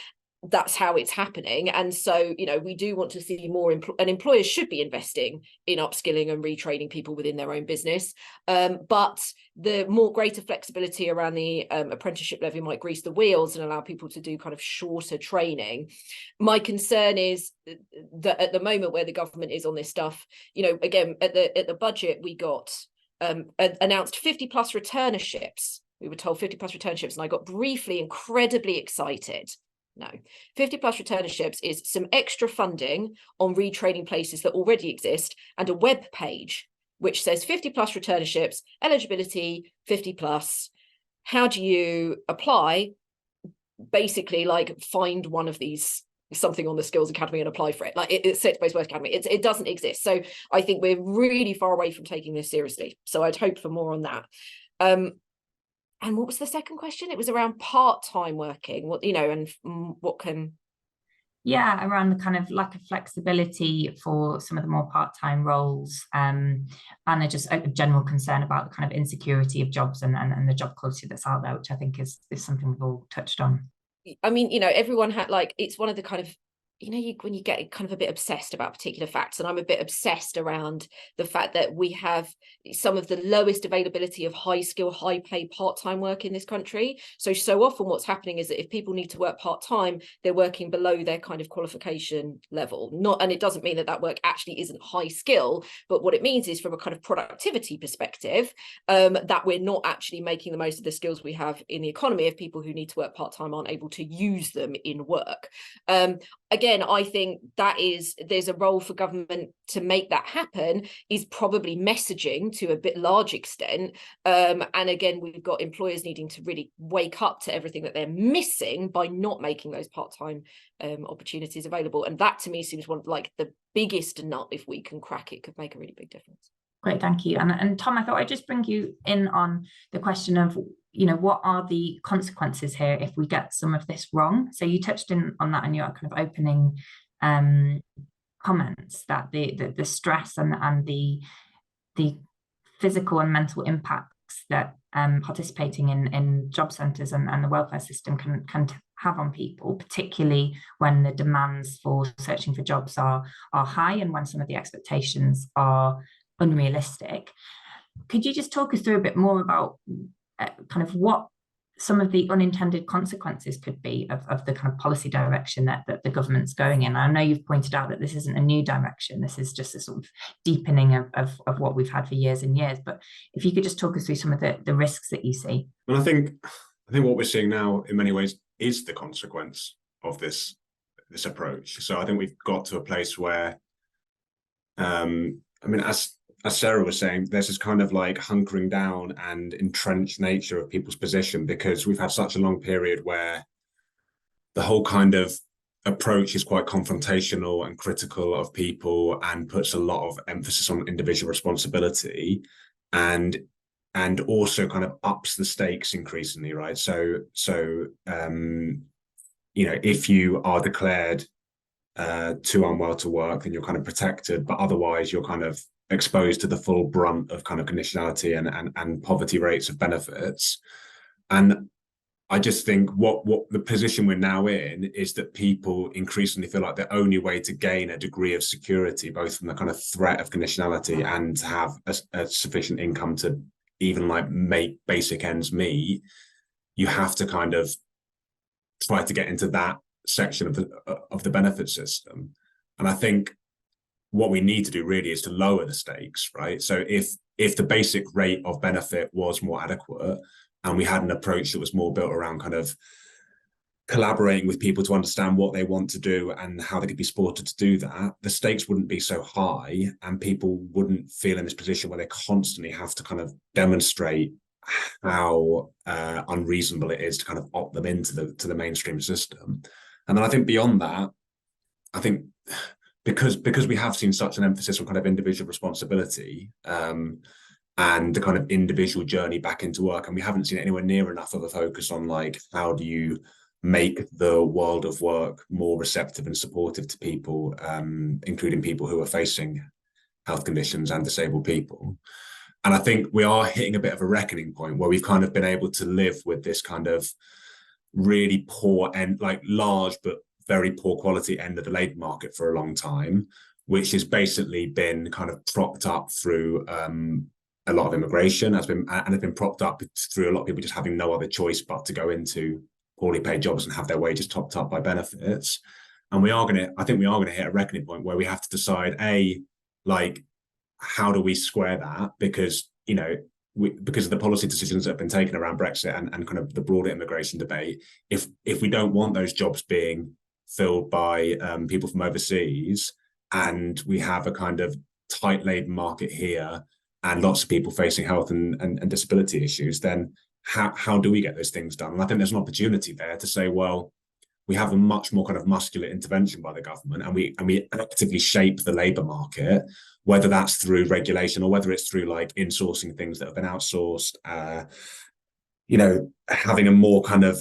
That's how it's happening. And so, we do want to see more, and employers should be investing in upskilling and retraining people within their own business. But the more greater flexibility around the apprenticeship levy might grease the wheels and allow people to do kind of shorter training. My concern is that at the moment where the government is on this stuff, again, at the budget, we got announced 50 plus returnerships. We were told 50 plus returnerships, and I got briefly incredibly excited. No, 50 plus returnerships is some extra funding on retraining places that already exist, and a web page which says 50 plus returnerships, eligibility 50 plus. How do you apply? Basically, like, find one of these, something on the Skills Academy, and apply for it. Like, it's Statesman Work Academy. It doesn't exist. So I think we're really far away from taking this seriously. So I'd hope for more on that. And what was the second question? It was around part-time working, and what can... Yeah, around the kind of lack of flexibility for some of the more part-time roles, and just a general concern about the kind of insecurity of jobs and the job quality that's out there, which I think is something we've all touched on. I mean, you know, everyone had like, it's one of the kind of, you know, when you get kind of a bit obsessed about particular facts, and I'm a bit obsessed around the fact that we have some of the lowest availability of high skill, high pay part-time work in this country. So often what's happening is that if people need to work part-time, they're working below their kind of qualification level. And it doesn't mean that that work actually isn't high skill, but what it means is from a kind of productivity perspective, that we're not actually making the most of the skills we have in the economy if people who need to work part-time aren't able to use them in work. Again, I think there's a role for government to make that happen, is probably messaging to a bit large extent. And again, we've got employers needing to really wake up to everything that they're missing by not making those part-time opportunities available. And that to me seems one of like the biggest nut. If we can crack it, could make a really big difference. Great, thank you. And Tom, I thought I'd just bring you in on the question of, you know, what are the consequences here if we get some of this wrong? So you touched on that in your kind of opening comments, that the stress and the physical and mental impacts that participating in job centres and the welfare system can have on people, particularly when the demands for searching for jobs are high and when some of the expectations are unrealistic. Could you just talk us through a bit more about kind of what some of the unintended consequences could be of the kind of policy direction that the government's going in? I know you've pointed out that this isn't a new direction, this is just a sort of deepening of what we've had for years and years, but if you could just talk us through some of the risks that you see. Well, I think what we're seeing now in many ways is the consequence of this approach. So I think we've got to a place where I mean, as Sarah was saying, there's this kind of like hunkering down and entrenched nature of people's position, because we've had such a long period where the whole kind of approach is quite confrontational and critical of people and puts a lot of emphasis on individual responsibility, and also kind of ups the stakes increasingly, right? So you know, if you are declared too unwell to work, then you're kind of protected, but otherwise you're kind of exposed to the full brunt of kind of conditionality and poverty rates of benefits. And I just think what the position we're now in is that people increasingly feel like the only way to gain a degree of security, both from the kind of threat of conditionality and to have a sufficient income to even like make basic ends meet, you have to kind of try to get into that section of the benefit system. And I think what we need to do really is to lower the stakes, right? So if the basic rate of benefit was more adequate and we had an approach that was more built around kind of collaborating with people to understand what they want to do and how they could be supported to do that, the stakes wouldn't be so high and people wouldn't feel in this position where they constantly have to kind of demonstrate how unreasonable it is to kind of opt them into the mainstream system. And then I think beyond that, I think because we have seen such an emphasis on kind of individual responsibility and the kind of individual journey back into work, and we haven't seen anywhere near enough of a focus on like, how do you make the world of work more receptive and supportive to people, including people who are facing health conditions and disabled people. And I think we are hitting a bit of a reckoning point where we've kind of been able to live with this kind of really poor and like large but very poor quality end of the labour market for a long time, which has basically been kind of propped up through a lot of immigration, has been propped up through a lot of people just having no other choice but to go into poorly paid jobs and have their wages topped up by benefits. And I think we are going to hit a reckoning point where we have to decide, like, how do we square that? Because, you know, because of the policy decisions that have been taken around Brexit and kind of the broader immigration debate, if we don't want those jobs being filled by people from overseas, and we have a kind of tight labour market here and lots of people facing health and disability issues, then how do we get those things done? And I think there's an opportunity there to say, well, we have a much more kind of muscular intervention by the government, and we actively shape the labour market, whether that's through regulation or whether it's through like insourcing things that have been outsourced, you know, having a more kind of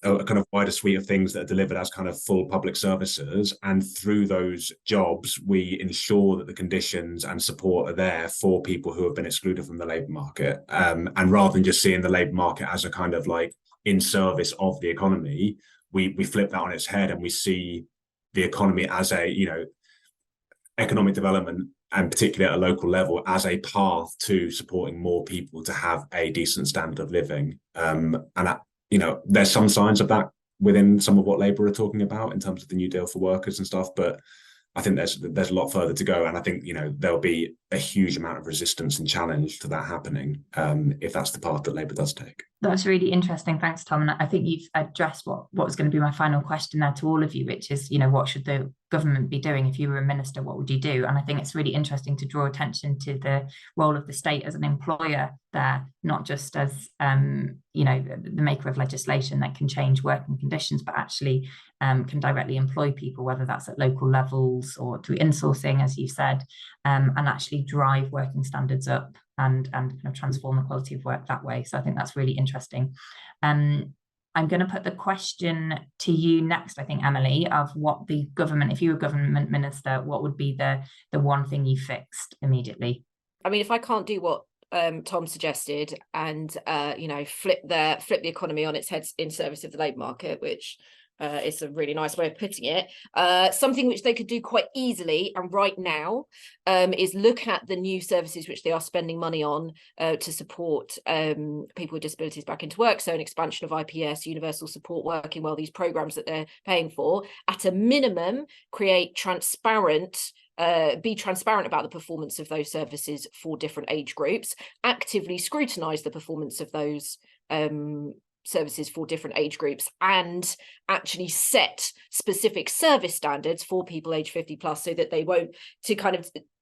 a kind of wider suite of things that are delivered as kind of full public services, and through those jobs we ensure that the conditions and support are there for people who have been excluded from the labour market, and rather than just seeing the labour market as a kind of like in service of the economy, we flip that on its head and we see the economy as a, you know, economic development, and particularly at a local level, as a path to supporting more people to have a decent standard of living. And that, you know, there's some signs of that within some of what Labour are talking about in terms of the New Deal for workers and stuff, but I think there's a lot further to go, and I think, you know, there'll be a huge amount of resistance and challenge to that happening if that's the path that Labour does take. That's really interesting. Thanks, Tom. And I think you've addressed what was going to be my final question there to all of you, which is, you know, what should the government be doing? If you were a minister, what would you do? And I think it's really interesting to draw attention to the role of the state as an employer there, not just as, you know, the maker of legislation that can change working conditions, but actually can directly employ people, whether that's at local levels or through insourcing, as you said, and actually drive working standards up and kind of transform the quality of work that way. So I think that's really interesting. I'm going to put the question to you next, I think, Emily, of what the government, if you were government minister, what would be the one thing you fixed immediately? I mean, if I can't do what Tom suggested and, you know, flip the economy on its head in service of the labour market, which is a really nice way of putting it. Something which they could do quite easily and right now is look at the new services which they are spending money on to support people with disabilities back into work. So an expansion of IPS, universal support working well, these programmes that they're paying for. At a minimum, create be transparent about the performance of those services for different age groups, actively scrutinise the performance of those services for different age groups, and actually set specific service standards for people age 50 plus, so that they won't,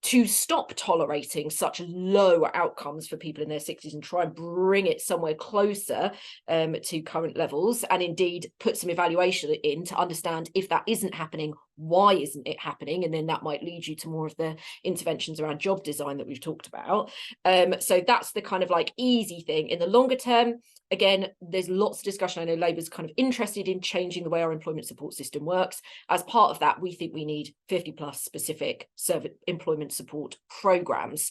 to stop tolerating such low outcomes for people in their 60s and try and bring it somewhere closer to current levels, and indeed put some evaluation in to understand if that isn't happening, why isn't it happening, and then that might lead you to more of the interventions around job design that we've talked about. So that's the kind of like easy thing. In the longer term, again, there's lots of discussion. I know Labour's kind of interested in changing the way our employment support system works. As part of that, we think we need 50 plus specific employment support programmes,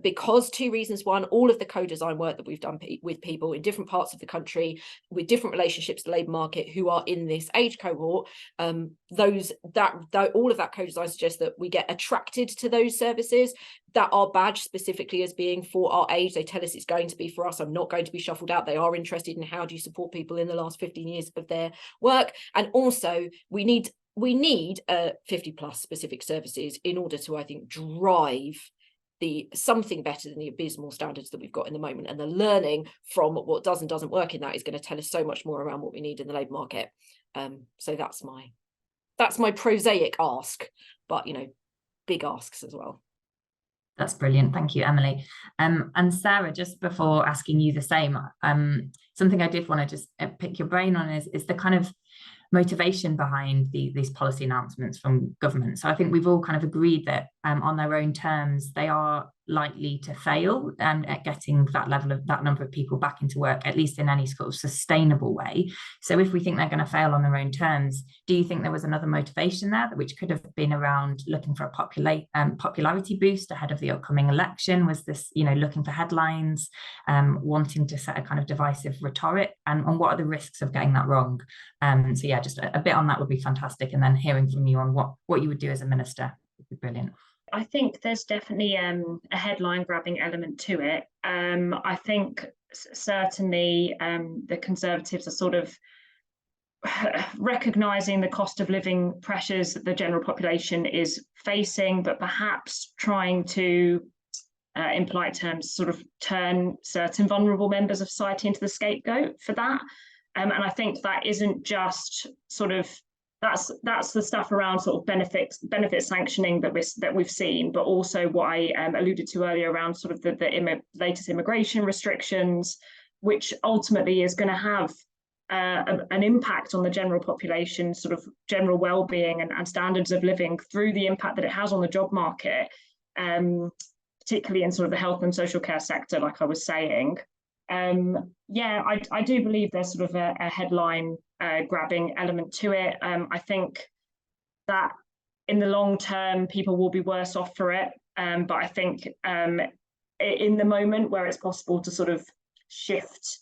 because two reasons. One, all of the co-design work that we've done with people in different parts of the country with different relationships to the labour market who are in this age cohort, all of that co-design suggests that we get attracted to those services that are badged specifically as being for our age. They tell us it's going to be for us. I'm not going to be shuffled out. They are interested in how do you support people in the last 15 years of their work. And also we need 50 plus specific services in order to, I think, drive something better than the abysmal standards that we've got in the moment. And the learning from what does and doesn't work in that is going to tell us so much more around what we need in the labour market. So that's my prosaic ask, but, you know, big asks as well. That's brilliant. Thank you, Emily. And Sarah, just before asking you the same, something I did want to just pick your brain on is the kind of motivation behind these policy announcements from government. So I think we've all kind of agreed that on their own terms, they are likely to fail at getting that number of people back into work, at least in any sort of sustainable way. So if we think they're going to fail on their own terms, do you think there was another motivation there, which could have been around looking for a popularity boost ahead of the upcoming election? Was this, you know, looking for headlines, wanting to set a kind of divisive rhetoric, and what are the risks of getting that wrong? So yeah, just a bit on that would be fantastic, and then hearing from you on what you would do as a minister would be brilliant. I think there's definitely a headline grabbing element to it. I think certainly the Conservatives are sort of recognising the cost of living pressures that the general population is facing, but perhaps trying to, in polite terms, sort of turn certain vulnerable members of society into the scapegoat for that. And I think that isn't just sort of, that's the stuff around sort of benefit sanctioning that we've seen, but also what I alluded to earlier around sort of the latest immigration restrictions, which ultimately is going to have an impact on the general population, sort of general well-being and standards of living through the impact that it has on the job market, particularly in sort of the health and social care sector, like I was saying. yeah, I do believe there's sort of a headline grabbing element to it. I think that in the long term, people will be worse off for it. But I think in the moment where it's possible to sort of shift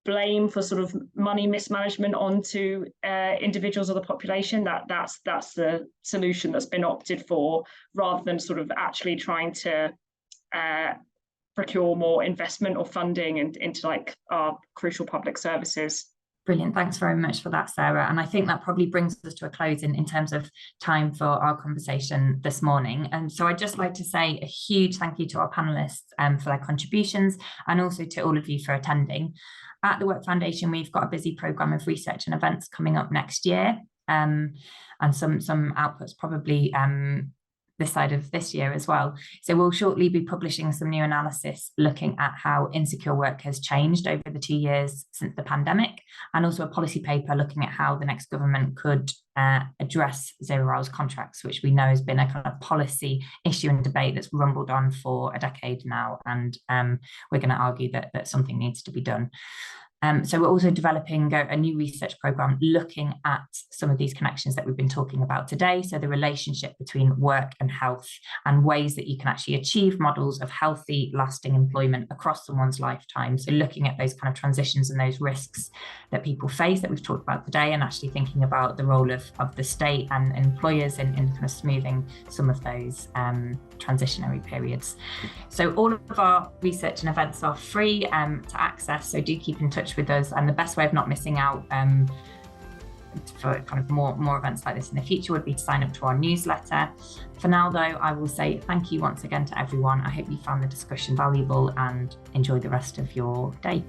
blame for sort of money mismanagement onto individuals of the population, that's the solution that's been opted for, rather than sort of actually trying to procure more investment or funding into like our crucial public services. Brilliant. Thanks very much for that, Sarah. And I think that probably brings us to a close in terms of time for our conversation this morning. And so I'd just like to say a huge thank you to our panelists for their contributions, and also to all of you for attending. At the Work Foundation, we've got a busy programme of research and events coming up next year, and some outputs probably this side of this year as well. So we'll shortly be publishing some new analysis looking at how insecure work has changed over the 2 years since the pandemic, and also a policy paper looking at how the next government could address zero hours contracts, which we know has been a kind of policy issue and debate that's rumbled on for a decade now, and we're going to argue that something needs to be done. So we're also developing a new research programme looking at some of these connections that we've been talking about today. So the relationship between work and health, and ways that you can actually achieve models of healthy, lasting employment across someone's lifetime. So looking at those kind of transitions and those risks that people face that we've talked about today, and actually thinking about the role of the state and employers in kind of smoothing some of those transitionary periods. So all of our research and events are free to access, so do keep in touch with us. And the best way of not missing out for kind of more events like this in the future would be to sign up to our newsletter. For now though, I will say thank you once again to everyone. I hope you found the discussion valuable, and enjoy the rest of your day.